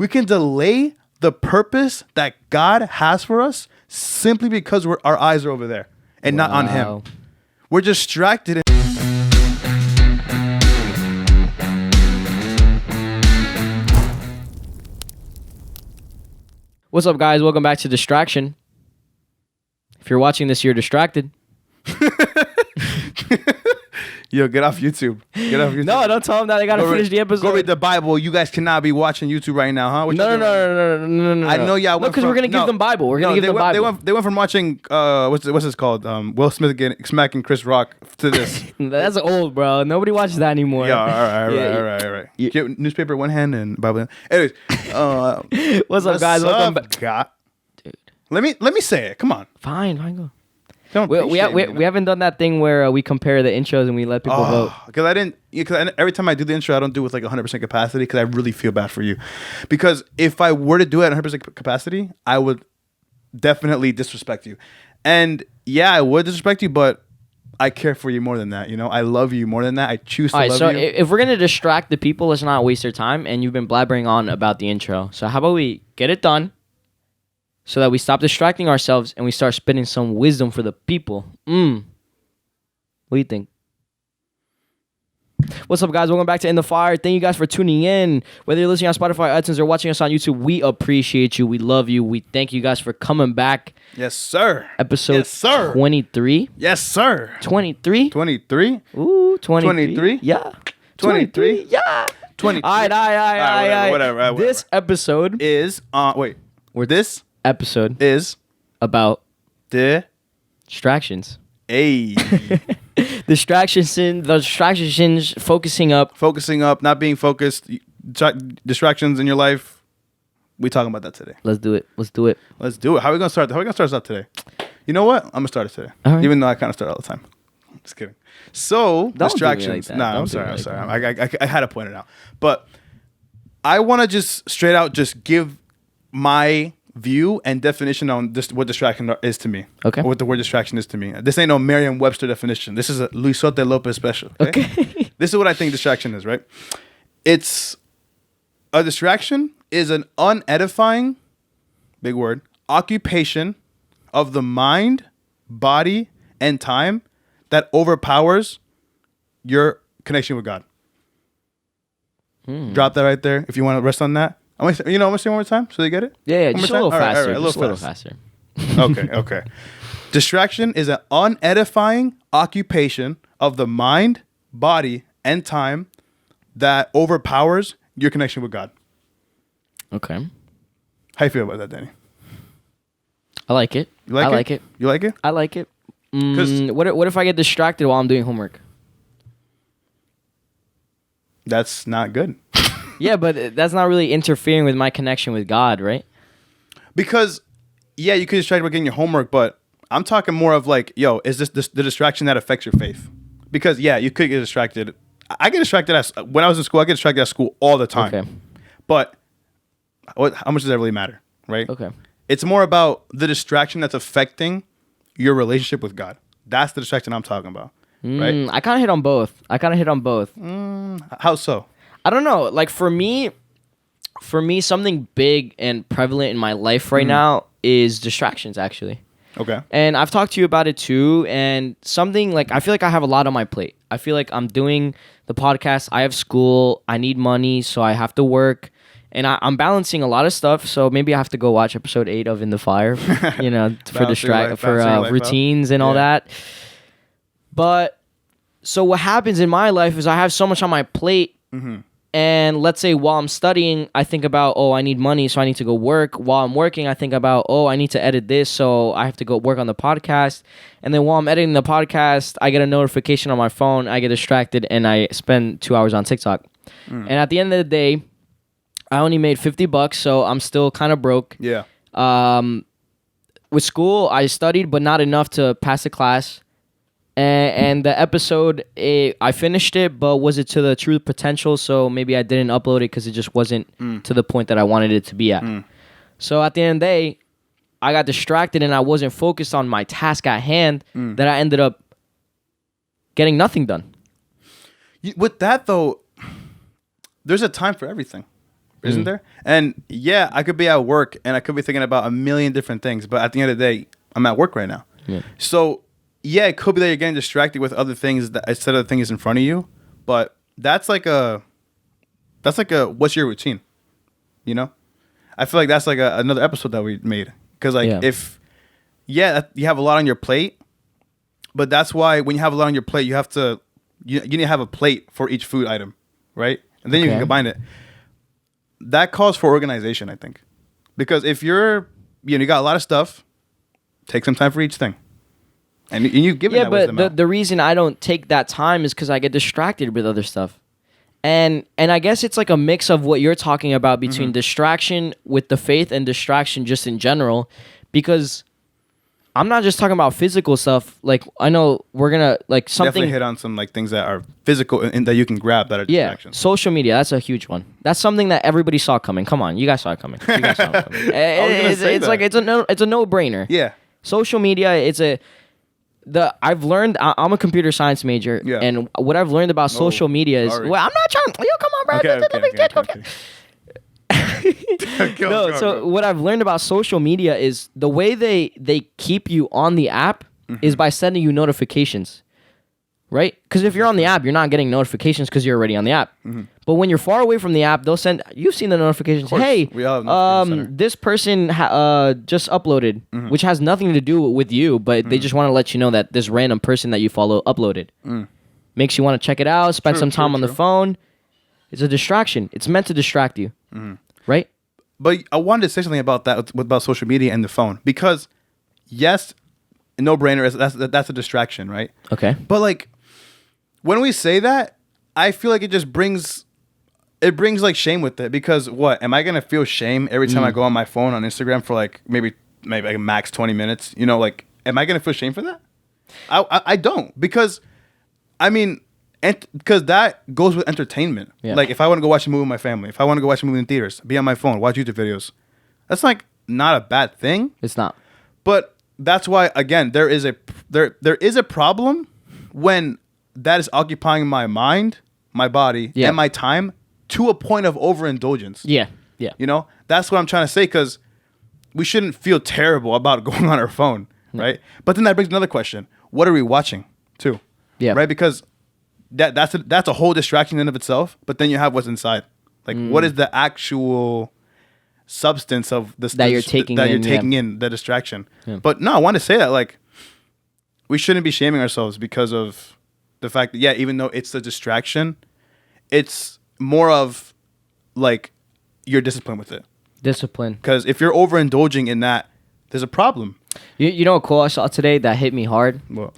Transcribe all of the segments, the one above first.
We can delay the purpose that God has for us simply because our eyes are over there and not on Him. We're distracted. What's up, guys? Welcome back to Distraction. If you're watching this, you're distracted. Yo, get off YouTube. Get off YouTube. No, don't tell them that. They gotta finish the episode. Go read the Bible. You guys cannot be watching YouTube right now, huh? No. I know y'all. No, because we're gonna give them Bible. We're gonna give them Bible. They went from watching what's this called? Will Smith smacking Chris Rock to this. That's old, bro. Nobody watches that anymore. Yeah, all right. Get newspaper in one hand and Bible in. Anyways, what's up, guys? Welcome back. God. Dude, let me say it. Come on. Fine, go. We haven't done that thing where we compare the intros and we let people vote. Because every time I do the intro, I don't do it with like 100% capacity because I really feel bad for you. Because if I were to do it at 100% capacity, I would definitely disrespect you. And yeah, I would disrespect you, but I care for you more than that. You know, I love you more than that. I choose to love you. So if we're gonna distract the people, let's not waste their time. And you've been blabbering on about the intro, so how about we get it done? So that we stop distracting ourselves and we start spitting some wisdom for the people. What do you think? What's up, guys? Welcome back to In the Fire. Thank you guys for tuning in. Whether you're listening on Spotify, iTunes, or watching us on YouTube, we appreciate you. We love you. We thank you guys for coming back. Yes, sir. Episode 23. Yes, sir. 23? 23? Ooh, 23. Yeah. 23? Yeah. 23. All right. Whatever. This episode is this episode is about distractions, distractions, focusing up, not being focused, distractions in your life. We talking about that today. Let's do it. How are we gonna start? How are we gonna start this out today? You know what? I'm gonna start it today. All right. Even though I kind of start all the time. Just kidding. So Don't distractions. I'm sorry. I had to point it out, but I want to just straight out just give my view and definition on what distraction is to me. Okay. Or what the word distraction is to me. This ain't no Merriam-Webster definition. This is a Luisote Lopez special. Okay. This is what I think distraction is, right? It's a distraction is an unedifying, big word, occupation of the mind, body, and time that overpowers your connection with God. Drop that right there if you want to rest on that. I'm gonna say one more time so they get it? Yeah, just a little faster. All right, just a little faster. Okay. Distraction is an unedifying occupation of the mind, body, and time that overpowers your connection with God. Okay. How you feel about that, Danny? I like it. You like it? You like it? I like it. What if I get distracted while I'm doing homework? That's not good. Yeah, but that's not really interfering with my connection with God, right? Because, yeah, you could distract by getting your homework, but I'm talking more of like, is this the distraction that affects your faith? Because, yeah, you could get distracted. I get distracted when I was in school. I get distracted at school all the time. Okay. But how much does that really matter, right? Okay. It's more about the distraction that's affecting your relationship with God. That's the distraction I'm talking about, right? I kind of hit on both. How so? I don't know. Like for me, something big and prevalent in my life right now is distractions, actually. Okay. And I've talked to you about it too. And something like I feel like I have a lot on my plate. I feel like I'm doing the podcast. I have school. I need money, so I have to work. And I'm balancing a lot of stuff. So maybe I have to go watch episode 8 of In the Fire, for routines and all that. But so what happens in my life is I have so much on my plate. And let's say while I'm studying, I think about, I need money, so I need to go work. While I'm working, I think about, I need to edit this, so I have to go work on the podcast. And then while I'm editing the podcast, I get a notification on my phone, I get distracted, and I spend 2 hours on TikTok. And at the end of the day, I only made $50, so I'm still kind of broke. Yeah. With school, I studied, but not enough to pass the class. And the episode, I finished it, but was it to the true potential? So maybe I didn't upload it because it just wasn't to the point that I wanted it to be at. So at the end of the day, I got distracted and I wasn't focused on my task at hand that I ended up getting nothing done. With that, though, there's a time for everything. isn't there? And yeah, I could be at work and I could be thinking about a million different things, but at the end of the day, I'm at work right now. Yeah. So yeah, it could be that you're getting distracted with other things that instead of the things in front of you, but that's like a what's your routine? You know, I feel like that's like another episode that we made because like if you have a lot on your plate, but that's why when you have a lot on your plate, you have to you need to have a plate for each food item, right? And then you can combine it. That calls for organization, I think, because if you got a lot of stuff, take some time for each thing. And you give it that wisdom out. But the reason I don't take that time is because I get distracted with other stuff. And I guess it's like a mix of what you're talking about between distraction with the faith and distraction just in general. Because I'm not just talking about physical stuff. Like, I know we're going to, like, something... Definitely hit on some, like, things that are physical and that you can grab that are distractions. Yeah, social media, that's a huge one. That's something that everybody saw coming. Come on, you guys saw it coming. You guys saw it coming. It's a no-brainer. Yeah. Social media, I've learned, I'm a computer science major, and what I've learned about social media is, well, I'm not trying, come on, bro. Okay. What I've learned about social media is the way they keep you on the app is by sending you notifications, right? Because if you're on the app, you're not getting notifications because you're already on the app. But when you're far away from the app, they'll send. You've seen the notifications. Hey, this person just uploaded, which has nothing to do with you, but they just want to let you know that this random person that you follow uploaded. Makes you want to check it out, spend some time on the phone. It's a distraction. It's meant to distract you, right? But I wanted to say something about that, about social media and the phone, because yes, no brainer. That's a distraction, right? Okay. But like when we say that, I feel like it just brings like shame with it, because what am I gonna feel shame every time I go on my phone on Instagram for like maybe like max 20 minutes? You know, like am I gonna feel shame for that? I don't, because I mean. Because that goes with entertainment. Yeah. Like if I want to go watch a movie with my family, if I want to go watch a movie in theaters, be on my phone, watch YouTube videos, that's like not a bad thing. It's not. But that's why, again, there is a problem when that is occupying my mind, my body, and my time to a point of overindulgence. Yeah. You know, that's what I'm trying to say, because we shouldn't feel terrible about going on our phone, right? But then that brings another question: what are we watching, too? Yeah. Right, because. That's a whole distraction in of itself, but then you have what's inside. Like, what is the actual substance of the that you're taking in the distraction? Yeah. But no, I want to say that like we shouldn't be shaming ourselves because of the fact that even though it's a distraction, it's more of like you're disciplined with it. Discipline. Because if you're overindulging in that, there's a problem. You know what quote I saw today that hit me hard? What?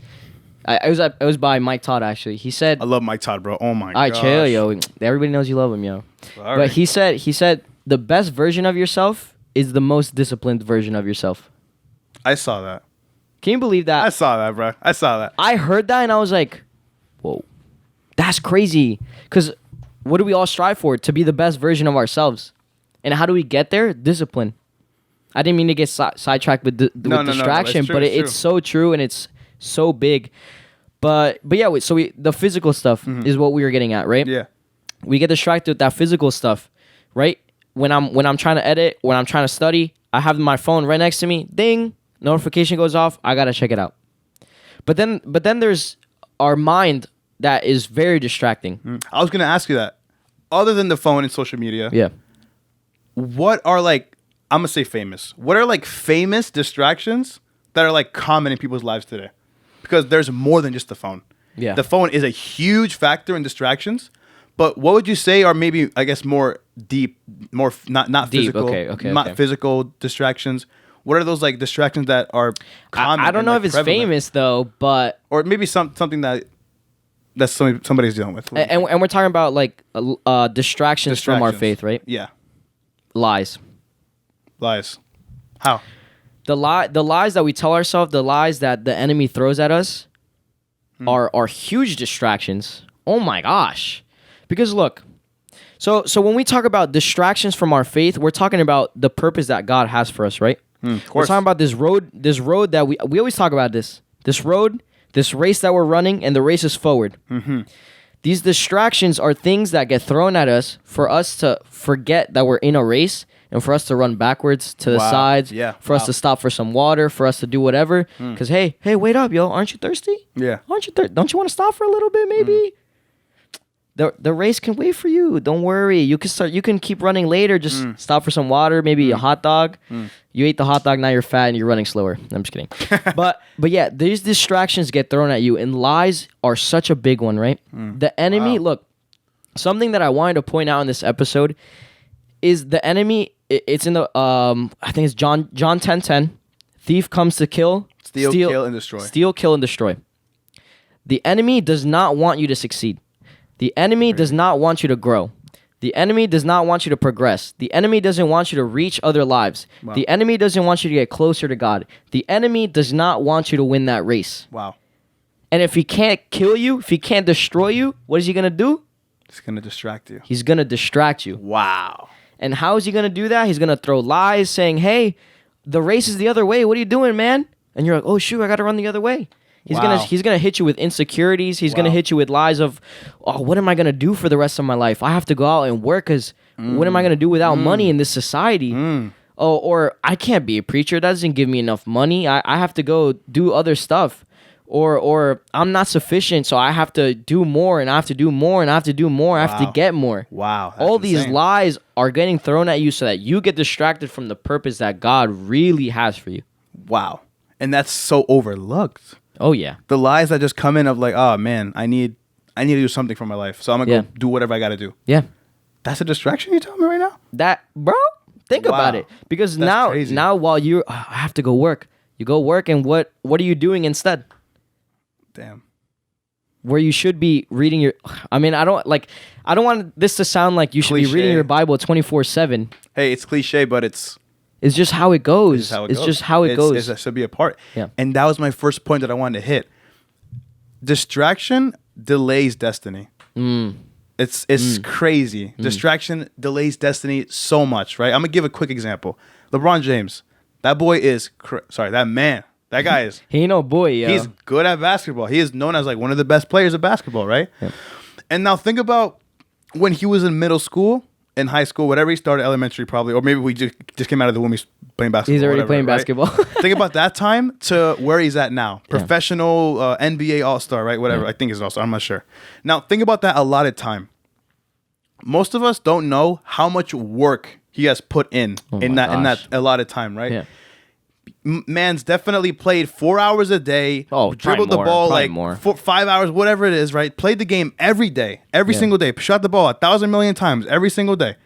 It was by Mike Todd, actually. He said, I love Mike Todd, bro. Oh my god. All right, chill, yo. Everybody knows you love him, yo. Sorry. But he said the best version of yourself is the most disciplined version of yourself. I saw that. Can you believe that? I saw that, bro. I saw that. I heard that and I was like, whoa, that's crazy. Because what do we all strive for? To be the best version of ourselves. And how do we get there? Discipline. I didn't mean to get sidetracked with distraction, but it's so true and it's so big. But yeah, so the physical stuff is what we were getting at, right? Yeah. We get distracted with that physical stuff, right? When I'm trying to edit, when I'm trying to study, I have my phone right next to me. Ding, notification goes off. I gotta check it out. But then there's our mind that is very distracting. I was gonna ask you that. Other than the phone and social media, what are like, I'm gonna say famous. What are like famous distractions that are like common in people's lives today? Because there's more than just the phone. Yeah. The phone is a huge factor in distractions. But what would you say are maybe, I guess, more deep, more not deep, physical, not physical distractions? What are those like distractions that are common? I don't know if it's famous though, but or maybe something that somebody's dealing with. And we're talking about like distractions from our faith, right? Yeah. Lies. How? The lies that we tell ourselves, the lies that the enemy throws at us are huge distractions. Oh my gosh. Because look, so when we talk about distractions from our faith, we're talking about the purpose that God has for us, right? Of course. We're talking about this road that we always talk about this road, this race that we're running, and the race is forward. These distractions are things that get thrown at us for us to forget that we're in a race and for us to run backwards to the sides, for us to stop for some water, for us to do whatever. Because, hey, wait up, yo. Aren't you thirsty? Yeah. Aren't you Don't you want to stop for a little bit, maybe? The race can wait for you. Don't worry. You can keep running later. Just stop for some water, maybe a hot dog. You ate the hot dog, now you're fat and you're running slower. I'm just kidding. but yeah, these distractions get thrown at you, and lies are such a big one, right? The enemy, look, something that I wanted to point out in this episode is the enemy. It's in the I think it's John 10:10. Thief comes to kill, steal, kill, and destroy. Steal, kill, and destroy. The enemy does not want you to succeed. The enemy does not want you to grow. The enemy does not want you to progress. The enemy doesn't want you to reach other lives. Wow. The enemy doesn't want you to get closer to God. The enemy does not want you to win that race. Wow. And if he can't kill you, if he can't destroy you, what is he going to do? He's going to distract you. He's going to distract you. Wow. And how is he going to do that? He's going to throw lies saying, hey, the race is the other way. What are you doing, man? And you're like, oh, shoot, I got to run the other way. He's gonna hit you with insecurities. He's gonna hit you with lies of, oh, what am I gonna do for the rest of my life? I have to go out and work because what am I gonna do without money in this society? Oh, or I can't be a preacher. That doesn't give me enough money. I have to go do other stuff. Or I'm not sufficient, so I have to do more, and I have to do more, and I have to do more. I have to get more. Wow. All these lies are getting thrown at you so that you get distracted from the purpose that God really has for you. Wow. And that's so overlooked. Oh, yeah. The lies that just come in of like, oh, man, I need to do something for my life. So I'm going to go do whatever I got to do. Yeah. That's a distraction you tell me right now? Bro, think about it. Because now while I have to go work. You go work, and what are you doing instead? Damn. Where you should be reading your... I mean, I don't want this to sound like you should be reading your Bible 24/7. Hey, it's cliche, but it's just how it goes. It's just how it goes. It should be a part. Yeah. And that was my first point that I wanted to hit. Distraction delays destiny. It's crazy. Distraction delays destiny so much, right? I'm going to give a quick example. LeBron James. That boy is... that man. That guy is... He ain't no boy, yo. He's good at basketball. He is known as like one of the best players of basketball, right? Yeah. And now think about when he was in middle school, in high school, whatever he started, elementary probably, or maybe we just came out of the womb, he's playing basketball. He's already playing basketball. Think about that time to where he's at now. Professional NBA All-Star, right? Whatever. I think it's All-Star. I'm not sure. Now, think about that allotted time. Most of us don't know how much work he has put in that allotted time, right? Yeah. Man's definitely played 4 hours a day, dribbled the ball like 5 hours, whatever it is, right? Played the game every day, every single day, shot the ball 1,000 million times every single day.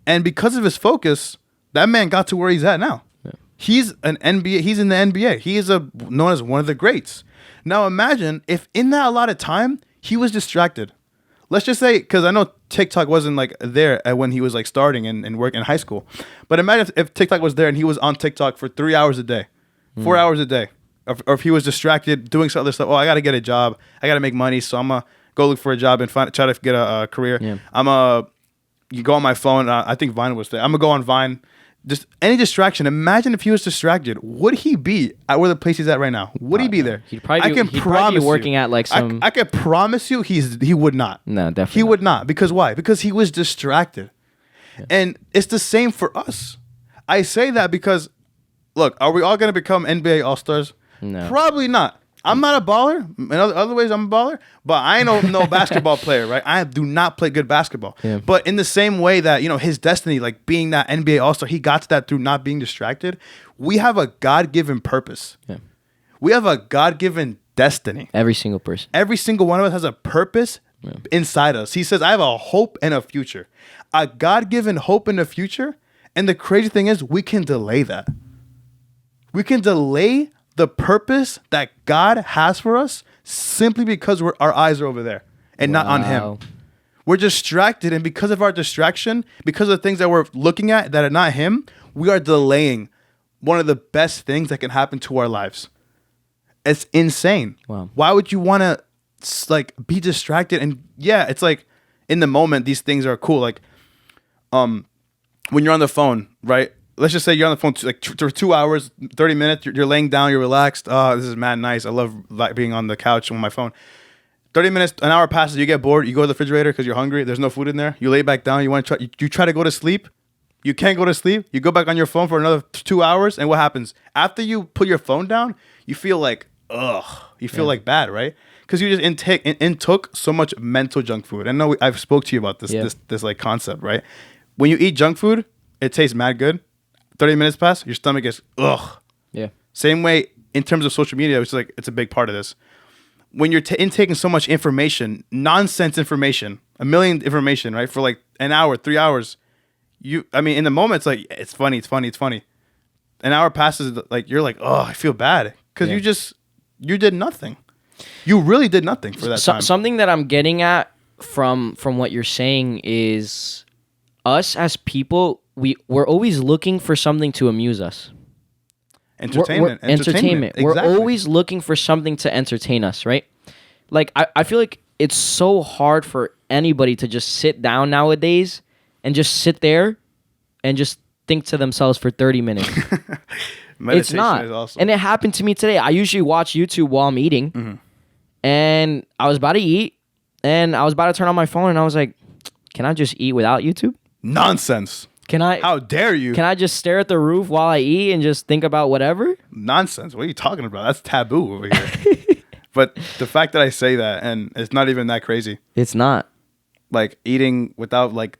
And because of his focus, that man got to where he's at now. Yeah. He's in the NBA. He is known as one of the greats. Now imagine if in that allotted time, he was distracted. Let's just say, because I know TikTok wasn't like there when he was like starting and working in high school. But imagine if TikTok was there and he was on TikTok for 3 hours a day, 4 hours a day. Or if he was distracted doing some other stuff. Oh, I got to get a job. I got to make money. So I'm going to go look for a job and try to get a career. Yeah. You go on my phone. I think Vine was there. I'm going to go on Vine. Just any distraction. Imagine if he was distracted. Would he be at where the place he's at right now? Would he be there? He'd probably be working at like some... I can promise you he would not. No, definitely He would not. Because why? Because he was distracted. Yeah. And it's the same for us. I say that because, look, are we all going to become NBA All-Stars? No. Probably not. I'm not a baller. In other ways, I'm a baller. But I ain't no basketball player, right? I do not play good basketball. Yeah. But in the same way that, his destiny, like being that NBA All-Star, he got to that through not being distracted. We have a God-given purpose. Yeah. We have a God-given destiny. Every single person. Every single one of us has a purpose inside us. He says, I have a hope and a future. A God-given hope and a future. And the crazy thing is, we can delay that. We can delay the purpose that God has for us simply because our eyes are over there and not on him. We're distracted, and because of our distraction, because of the things that we're looking at that are not him, we are delaying one of the best things that can happen to our lives. It's insane. Wow. Why would you want to be distracted? And yeah, it's like in the moment, these things are cool. Like when you're on the phone, right? Let's just say you're on the phone for 2 hours, 30 minutes. You're laying down. You're relaxed. Oh, this is mad nice. I love being on the couch on my phone. 30 minutes, an hour passes, you get bored, you go to the refrigerator because you're hungry, there's no food in there, you lay back down, you try to go to sleep, you can't go to sleep, you go back on your phone for another 2 hours, and what happens? After you put your phone down, you feel like, you feel like bad, right? Because you just intook so much mental junk food. I know I've spoke to you about this like concept, right? When you eat junk food, it tastes mad good. 30 minutes pass, your stomach is, Yeah. Same way in terms of social media, which is like, it's a big part of this. When you're intaking so much information, nonsense information, a million information, right? For like an hour, 3 hours, in the moment, it's like, it's funny. An hour passes, like, you're like, I feel bad. Because you did nothing. You really did nothing for that time. Something that I'm getting at from what you're saying is us as people, we're always looking for something to amuse us. Entertainment. Exactly. We're always looking for something to entertain us, right? Like, I feel like it's so hard for anybody to just sit down nowadays and just sit there and just think to themselves for 30 minutes. It's not. Is awesome. And it happened to me today. I usually watch YouTube while I'm eating, and I was about to eat, and I was about to turn on my phone, and I was like, can I just eat without YouTube? Nonsense. How dare you? Can I just stare at the roof while I eat and just think about whatever? Nonsense. What are you talking about? That's taboo over here. But the fact that I say that, and it's not even that crazy. It's not. Like, eating without, like,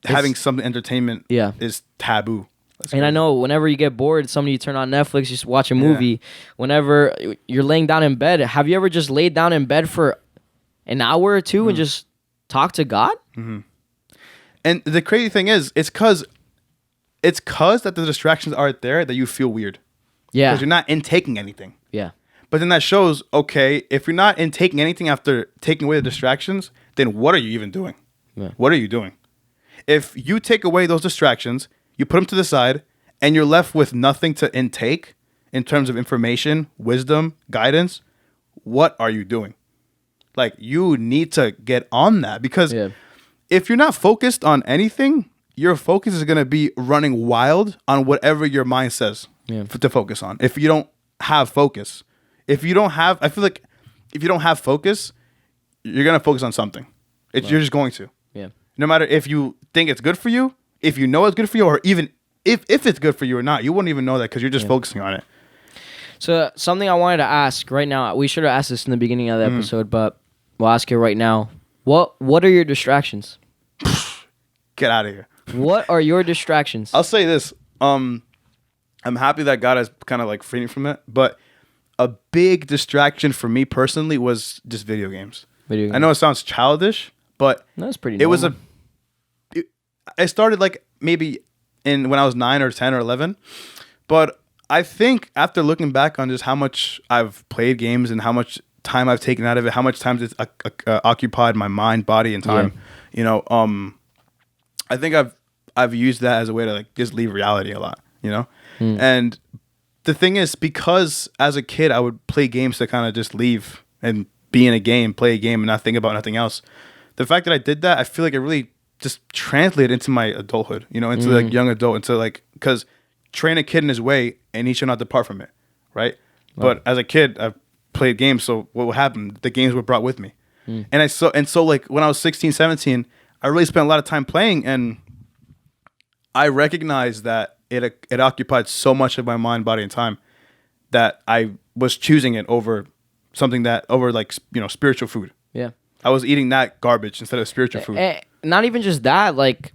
having some entertainment is taboo. And I know whenever you get bored, somebody you turn on Netflix, just watch a movie. Yeah. Whenever you're laying down in bed, have you ever just laid down in bed for an hour or two and just talk to God? Mm-hmm. And the crazy thing is, it's cause that the distractions aren't there that you feel weird. Yeah. Because you're not intaking anything. Yeah. But then that shows, okay, if you're not intaking anything after taking away the distractions, then what are you even doing? Yeah. What are you doing? If you take away those distractions, you put them to the side, and you're left with nothing to intake in terms of information, wisdom, guidance, what are you doing? Like, you need to get on that, because if you're not focused on anything, your focus is going to be running wild on whatever your mind says to focus on. If you don't have focus, I feel like if you don't have focus, you're going to focus on something. You're just going to. Yeah. No matter if you think it's good for you, if you know it's good for you, or even if it's good for you or not, you wouldn't even know that because you're just focusing on it. So something I wanted to ask right now, we should have asked this in the beginning of the episode, but we'll ask you right now. What are your distractions? Get out of here. What are your distractions? I'll say this. I'm happy that God has kind of like freed me from it, but a big distraction for me personally was just video games. I know it sounds childish, but that's pretty normal. It started like maybe when I was 9 or 10 or 11, but I think after looking back on just how much I've played games and how much time I've taken out of it, how much time it's occupied my mind, body, and time, I think I've used that as a way to like just leave reality a lot, And the thing is, because as a kid I would play games to kind of just leave and be in a game, play a game, and not think about nothing else. The fact that I did that, I feel like it really just translated into my adulthood, into like young adult, into like, because train a kid in his way and he should not depart from it, right? Wow. But as a kid, I played games, so what would happen? The games were brought with me. And so like when I was 16, 17, I really spent a lot of time playing, and I recognized that it occupied so much of my mind, body, and time that I was choosing it over something over like, spiritual food. Yeah. I was eating that garbage instead of spiritual food. Not even just that, like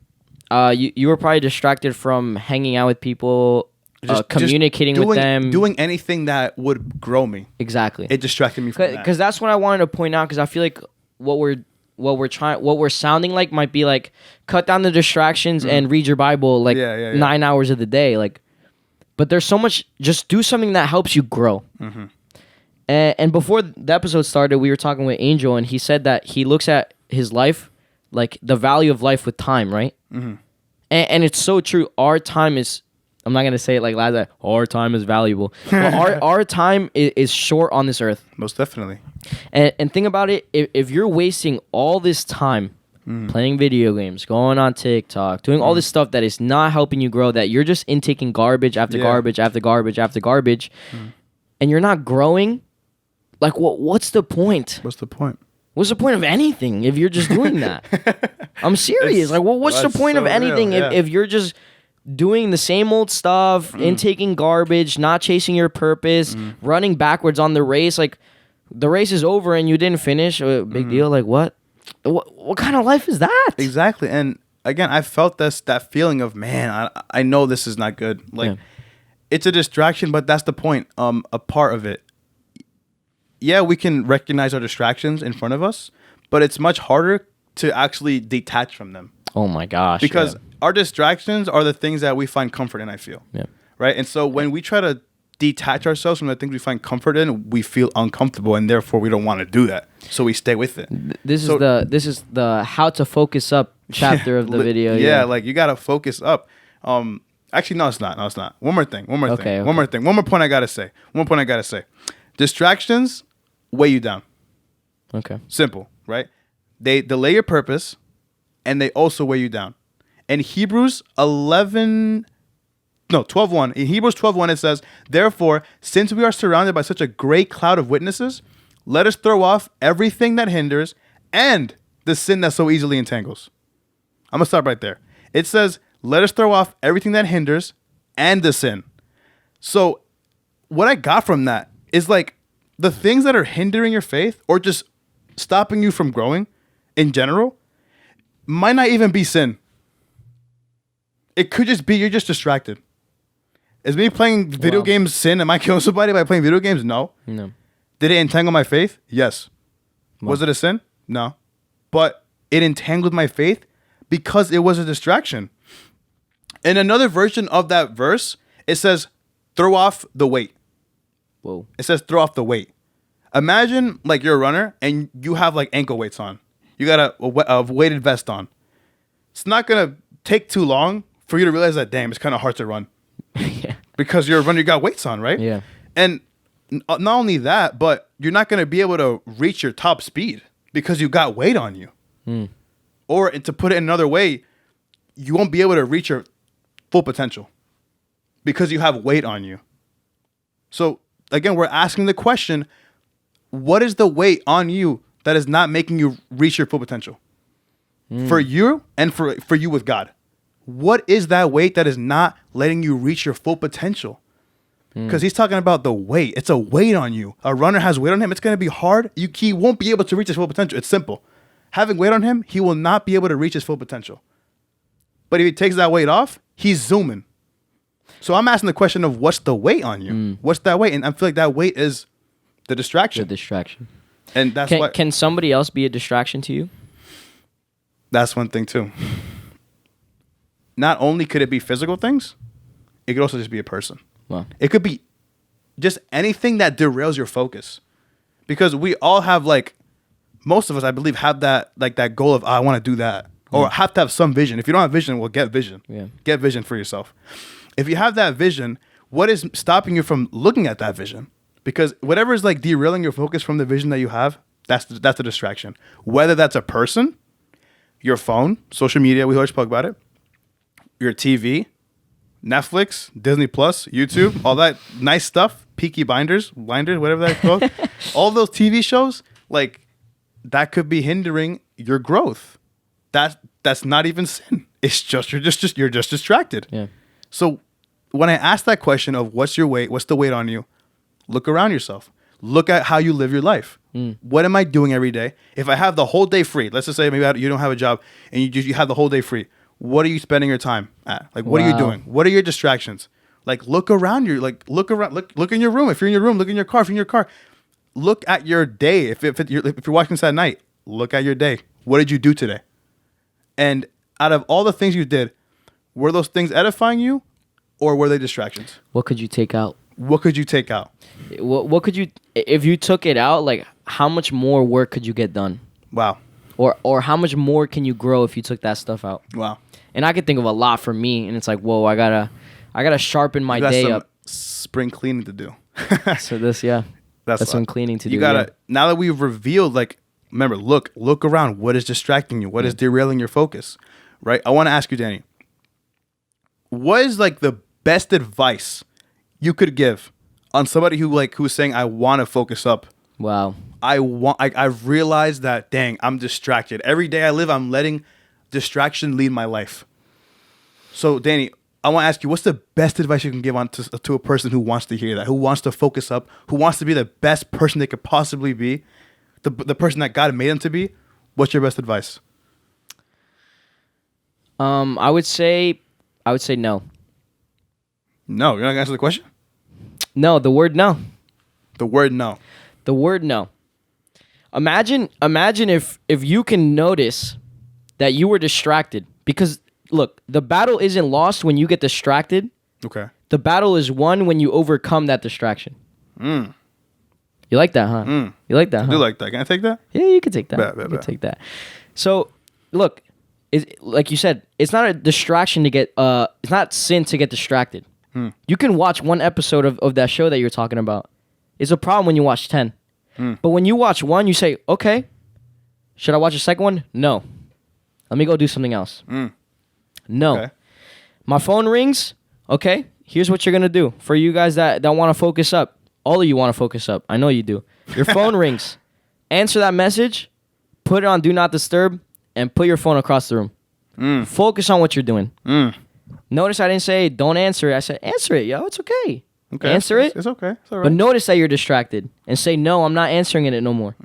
you were probably distracted from hanging out with people, communicating with them, doing anything that would grow me. Exactly. It distracted me from that. Because that's what I wanted to point out. Because I feel like what we're sounding like might be like, cut down the distractions and read your Bible like 9 hours of the day. Like, but there's so much. Just do something that helps you grow. Mm-hmm. And before the episode started, we were talking with Angel, and he said that he looks at his life, like the value of life with time, right? Mm-hmm. And it's so true. Our time is, I'm not going to say it like last, our time is valuable. But our time is short on this earth. Most definitely. And think about it. If you're wasting all this time playing video games, going on TikTok, doing all this stuff that is not helping you grow, that you're just intaking garbage after garbage after garbage after garbage, and you're not growing, like, what's the point? What's the point? What's the point of anything if you're just doing that? I'm serious. Like, well, what's the point of anything if you're just doing the same old stuff, intaking garbage, not chasing your purpose, running backwards on the race? Like, the race is over and you didn't finish. Big deal. Like, what? What kind of life is that? Exactly. And again, I felt that feeling of, man, I know this is not good. Like, it's a distraction, but that's the point. A part of it. Yeah, we can recognize our distractions in front of us, but it's much harder to actually detach from them. Oh my gosh. Because our distractions are the things that we find comfort in, I feel. Yeah. Right? And so when we try to detach ourselves from the things we find comfort in, we feel uncomfortable, and therefore we don't want to do that. So we stay with it. This is the how to focus up chapter of the video. Yeah, like you got to focus up. Actually, no, it's not. No, it's not. One more thing. One more point I got to say. Distractions weigh you down. Okay. Simple, right? They delay your purpose, and they also weigh you down. In Hebrews 12:1. In Hebrews 12:1 it says, "Therefore, since we are surrounded by such a great cloud of witnesses, let us throw off everything that hinders and the sin that so easily entangles." I'm going to stop right there. It says, "Let us throw off everything that hinders and the sin." So, what I got from that is like the things that are hindering your faith or just stopping you from growing in general might not even be sin. It could just be you're just distracted. Is me playing video games sin? Am I killing somebody by playing video games? No. Did it entangle my faith? Yes. Was it a sin? No. But it entangled my faith because it was a distraction. In another version of that verse, it says, throw off the weight. Whoa. It says throw off the weight. Imagine like you're a runner and you have like ankle weights on. You got a weighted vest on. It's not going to take too long for you to realize that, damn, it's kind of hard to run. Yeah. Because you're a runner, you got weights on, right? Yeah. And not only that, but you're not going to be able to reach your top speed because you got weight on you. Or to put it another way, you won't be able to reach your full potential because you have weight on you. So again, we're asking the question, what is the weight on you that is not making you reach your full potential? For you and for you with God. What is that weight that is not letting you reach your full potential? Because he's talking about the weight. It's a weight on you. A runner has weight on him. It's going to be hard. He won't be able to reach his full potential. It's simple. Having weight on him, he will not be able to reach his full potential. But if he takes that weight off, he's zooming. So I'm asking the question of what's the weight on you? What's that weight? And I feel like that weight is the distraction. And that's why. Can somebody else be a distraction to you? That's one thing too. Not only could it be physical things, it could also just be a person. Wow. It could be just anything that derails your focus. Because we all have like, most of us, I believe, have that like that goal of, I want to do that. Or have to have some vision. If you don't have vision, well, get vision. Yeah. Get vision for yourself. If you have that vision, what is stopping you from looking at that vision? Because whatever is like derailing your focus from the vision that you have, that's a distraction. Whether that's a person, your phone, social media, we always talk about it, your TV, Netflix, Disney Plus, YouTube, all that nice stuff, Peaky Blinders, whatever that's called, all those TV shows, like that could be hindering your growth. That's not even sin. It's just you're just distracted. Yeah. So when I ask that question of what's your weight, what's the weight on you, look around yourself. Look at how you live your life. What am I doing every day? If I have the whole day free, let's just say maybe you don't have a job and you have the whole day free. What are you spending your time at? Like, what are you doing? What are your distractions? Like, look around you. Like, look in your room. If you're in your room, look in your car. If you're in your car, look at your day. If you're watching this at night, look at your day. What did you do today? And out of all the things you did, were those things edifying you, or were they distractions? What could you take out? What could you take out? What could you, if you took it out, like how much more work could you get done? Wow. Or how much more can you grow if you took that stuff out? Wow. And I could think of a lot for me, and it's like, whoa, I gotta sharpen my day up. Spring cleaning to do. So that's some cleaning to do. You gotta now that we've revealed, like, remember, look around. What is distracting you? What is derailing your focus? Right. I want to ask you, Danny. What is like the best advice you could give on somebody who's saying, I want to focus up Wow. I've realized that, dang, I'm distracted. Every day I live, I'm letting distraction lead my life. So, Danny, I want to ask you, what's the best advice you can give to a person who wants to hear that, who wants to focus up, who wants to be the best person they could possibly be, the person that God made them to be? What's your best advice? I would say no. No, you're not gonna answer the question? No, the word no. The word no. The word no. Imagine if you can notice that you were distracted, because look, the battle isn't lost when you get distracted. Okay. The battle is won when you overcome that distraction. You like that, huh? You like that, huh? I do like that. Can I take that? Yeah, you can take that. Bet, you bet, can bet. take that. So, look, like you said, it's not a distraction to get. It's not sin to get distracted. You can watch one episode of that show that you're talking about. It's a problem when you watch 10. But when you watch one, you say, okay, should I watch a second one? No. Let me go do something else. No. Okay. My phone rings. Okay, here's what you're going to do. For you guys that want to focus up, all of you want to focus up. I know you do. Your phone rings. Answer that message, put it on Do Not Disturb, and put your phone across the room. Focus on what you're doing. Notice I didn't say don't answer it. I said answer it, yo. It's okay. Okay. Answer it. It's okay. It's all right. But notice that you're distracted and say, no, I'm not answering it no more.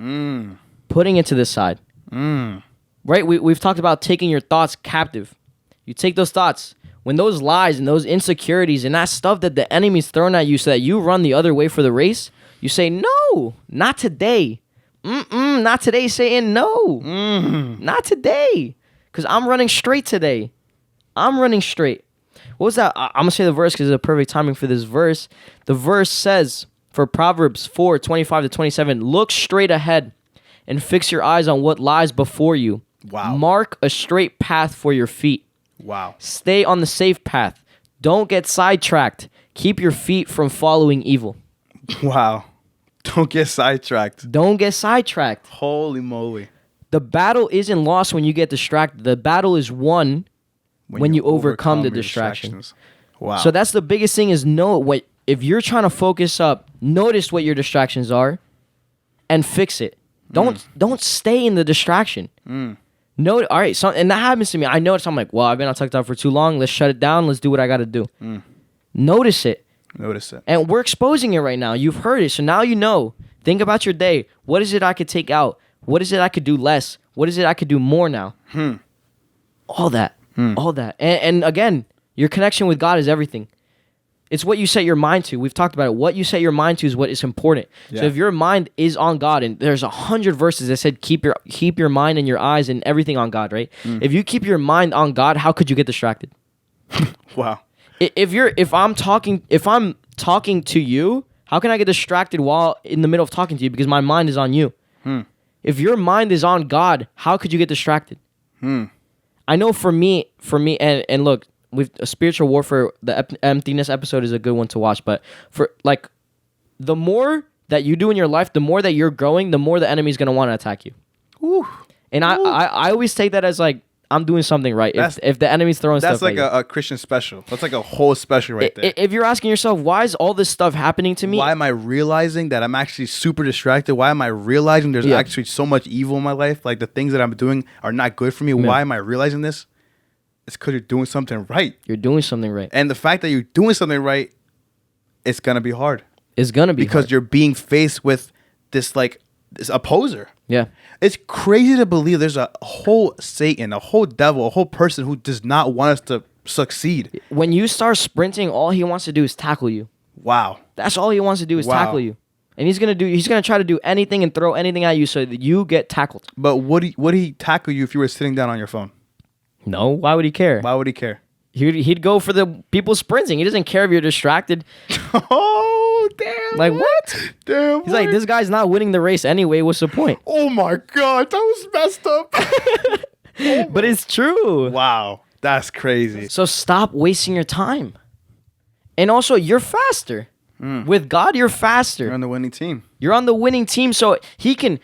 Putting it to the side. Right? We've talked about taking your thoughts captive. You take those thoughts. When those lies and those insecurities and that stuff that the enemy's throwing at you so that you run the other way for the race, you say, no, not today. Not today, Satan. No. Not today. Because I'm running straight today. I'm running straight. What was that? I'm going to say the verse because it's a perfect timing for this verse. The verse says, for Proverbs 4:25-27, look straight ahead and fix your eyes on what lies before you. Wow. Mark a straight path for your feet. Wow. Stay on the safe path. Don't get sidetracked. Keep your feet from following evil. Wow. Don't get sidetracked. Don't get sidetracked. Holy moly. The battle isn't lost when you get distracted. The battle is won when you overcome the your distractions. Wow. So that's the biggest thing is if you're trying to focus up, notice what your distractions are and fix it. Don't stay in the distraction. No, all right, and that happens to me. I notice I'm like, well, I've been on TikTok for too long. Let's shut it down. Let's do what I got to do. Notice it. Notice it. And we're exposing it right now. You've heard it. So now you know. Think about your day. What is it I could take out? What is it I could do less? What is it I could do more now? All that. All that. And again, your connection with God is everything. It's what you set your mind to. We've talked about it. What you set your mind to is what is important. Yeah. So if your mind is on God, and there's 100 verses that said keep your mind and your eyes and everything on God, right? If you keep your mind on God, how could you get distracted? Wow. If I'm talking to you, how can I get distracted while in the middle of talking to you because my mind is on you? If your mind is on God, how could you get distracted? I know for me, and look, with a spiritual warfare, the emptiness episode is a good one to watch. But for like, the more that you do in your life, the more that you're growing, the more the enemy's gonna want to attack you. And I always take that as like I'm doing something right. If the enemy's throwing stuff, that's like at you. a Christian special. That's like a whole special right there. If you're asking yourself, why is all this stuff happening to me? Why am I realizing that I'm actually super distracted? Why am I realizing there's actually so much evil in my life? Like the things that I'm doing are not good for me. Why am I realizing this? It's because you're doing something right. You're doing something right. And the fact that you're doing something right, it's going to be hard. It's going to be because hard. You're being faced with this opposer. Yeah. It's crazy to believe there's a whole Satan, a whole devil, a whole person who does not want us to succeed. When you start sprinting, all he wants to do is tackle you. Wow. That's all he wants to do is tackle you. And he's gonna try to do anything and throw anything at you so that you get tackled. But would he tackle you if you were sitting down on your phone? No, why would he care? Why would he care? He'd go for the people sprinting. He doesn't care if you're distracted. Oh, damn. Like, what? Damn. He's like, this guy's not winning the race anyway. What's the point? Oh, my God. That was messed up. But it's true. Wow. That's crazy. So stop wasting your time. And also, you're faster. With God, you're faster. You're on the winning team. You're on the winning team, so he can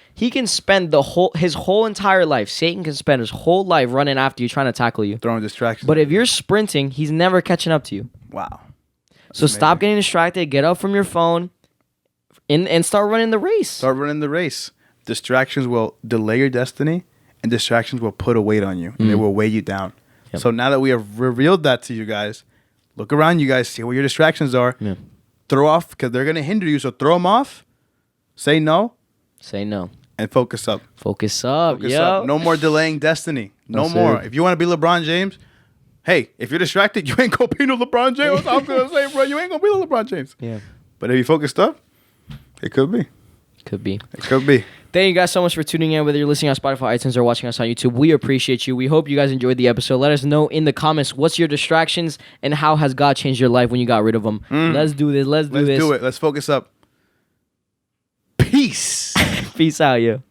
spend his whole entire life. Satan can spend his whole life running after you, trying to tackle you. Throwing distractions. But if you're sprinting, he's never catching up to you. Wow. So stop getting distracted. Get up from your phone And start running the race. Start running the race. Distractions will delay your destiny, and distractions will put a weight on you, and they will weigh you down. Yep. So now that we have revealed that to you guys, look around you guys, see what your distractions are. Yeah. Throw off, because they're going to hinder you, so throw them off. Say no. Say no. And focus up. Focus up, Focus up. No more delaying destiny. No more. If you want to be LeBron James, hey, if you're distracted, you ain't going to be no LeBron James. I'm going to say, bro, you ain't going to be no LeBron James. Yeah. But if you focused up, it could be. Could be. It could be. Thank you guys so much for tuning in, whether you're listening on Spotify, iTunes, or watching us on YouTube. We appreciate you. We hope you guys enjoyed the episode. Let us know in the comments what's your distractions and how has God changed your life when you got rid of them. Let's do this. Let's do it. Let's focus up. Peace. Peace out, yo.